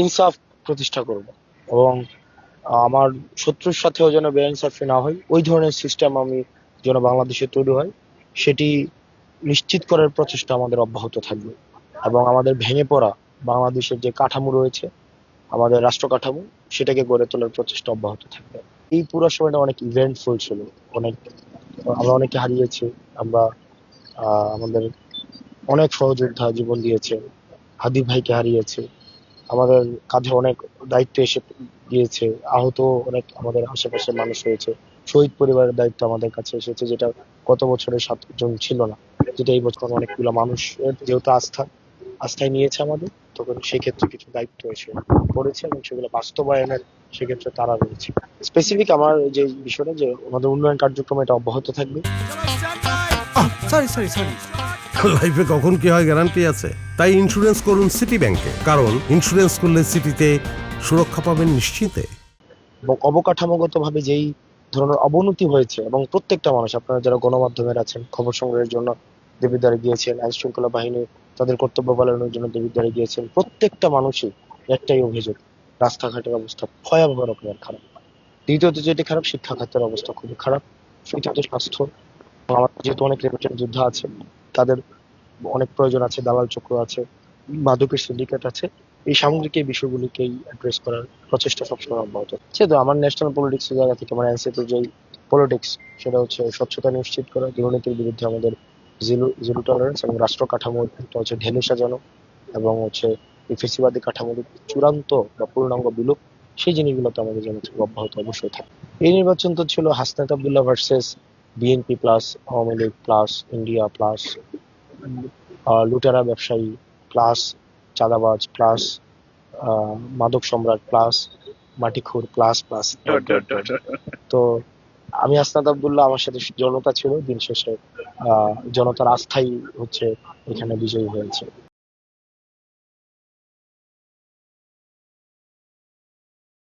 ইনসাফ প্রতিষ্ঠা করব এবং আমার শত্রুর সাথেও যেন বেআইনসাফি না হয়, ওই ধরনের সিস্টেম আমি যেন বাংলাদেশে তৈরি হয়, সেটি নিশ্চিত করার প্রচেষ্টা আমাদের অব্যাহত থাকবে। এবং আমাদের ভেঙে পড়া বাংলাদেশের যে কাঠামো রয়েছে, আমাদের রাষ্ট্র কাঠামো, সেটাকে গড়ে তোলার প্রচেষ্টা অব্যাহত থাকবে। এই পুরো সময়টা অনেক ইভেন্টফুল ছিল। অনেক আমরা অনেকে হারিয়েছি। আমরা আমাদের অনেক সহযোদ্ধা জীবন দিয়েছে। হাদিব ভাইকে হারিয়েছে। আমাদের কাঁধে অনেক দায়িত্ব এসে গিয়েছে। আহত অনেক আমাদের আশেপাশে মানুষ হয়েছে। শহীদ পরিবারের দায়িত্ব আমাদের কাছে এসেছে, যেটা গত বছরে 7 জন ছিল না, যেটা এই বছর অনেকগুলো মানুষের যেহেতু আস্থায় নিয়েছে আমাদের, তখন সেক্ষেত্রে কিছু দায়িত্ব এসে পড়েছে এবং সেগুলো বাস্তবায়নের সেক্ষেত্রে তারা রয়েছে। স্পেসিফিক আমার যে বিষয়টা, যে আমাদের উন্নয়ন কার্যক্রম এটা অব্যাহত থাকবে। সরি সরি সরি লাইফে কখন কি হয় গ্যারান্টি আছে? তাই ইন্স্যুরেন্স করুন সিটি ব্যাংকে, কারণ ইন্স্যুরেন্স করলে সিটিতে সুরক্ষা পাবেন নিশ্চিন্তে। এবং অবকাঠামোগতভাবে যেই ধরনের অবনতি হয়েছে, এবং প্রত্যেকটা মানুষ, আপনারা যারা গণমাধ্যমের আছেন, খবর সংগ্রহের জন্য দেবিদ্বারে গিয়েছেন, আইন শৃঙ্খলা বাহিনী তাদের কর্তব্য পালনের জন্য দেবিদ্বারে গিয়েছেন, প্রত্যেকটা মানুষই একটাই অভিযোগ: রাস্তাঘাটের অবস্থা ভয়াবহ রকমের খারাপ। দ্বিতীয়ত যেটি খারাপ, শিক্ষা খাতের অবস্থা খুবই খারাপ। তৃতীয়ত স্বাস্থ্য। আমাদের যেহেতু অনেক রেমিটেন্স যোদ্ধা আছে, তাদের অনেক প্রয়োজন আছে, দালাল চক্র আছে, মাদকের সিন্ডিকেট আছে। এই সামগ্রিক এই বিষয়গুলিকেই অ্যাড্রেস করার প্রচেষ্টা সবসময় অব্যাহত আছে। তো আমার ন্যাশনাল পলিটিক্স এর জায়গা থেকে, আমার এনসিপির যেই পলিটিক্স, সেটা হচ্ছে স্বচ্ছতা নিশ্চিত করা, দুর্নীতির বিরুদ্ধে আমাদের জিরো টলারেন্স, এবং রাষ্ট্র কাঠামোর একটা হচ্ছে ঢেলে সাজানো, এবং হচ্ছে এই ফেসিবাদী কাঠামোর চূড়ান্ত বা পূর্ণাঙ্গ বিলোপ, সেই জিনিসগুলোতে আমাদের যেন অব্যাহত অবশ্যই থাকে। এই নির্বাচন তো ছিল Hasnat Abdullah versus BNP plus Awami League plus India plus লুটেরা ব্যবসায়ী প্লাস চাঁদাবাজ প্লাস মাদক সম্রাট প্লাস মাটিখুর প্লাস প্লাস। তো আমি আসনাদ আবদুল্লাহ, আমার সাথে জনতা ছিল, দিন শেষে জনতার আস্থাই হচ্ছে এখানে বিজয়ী হয়েছে।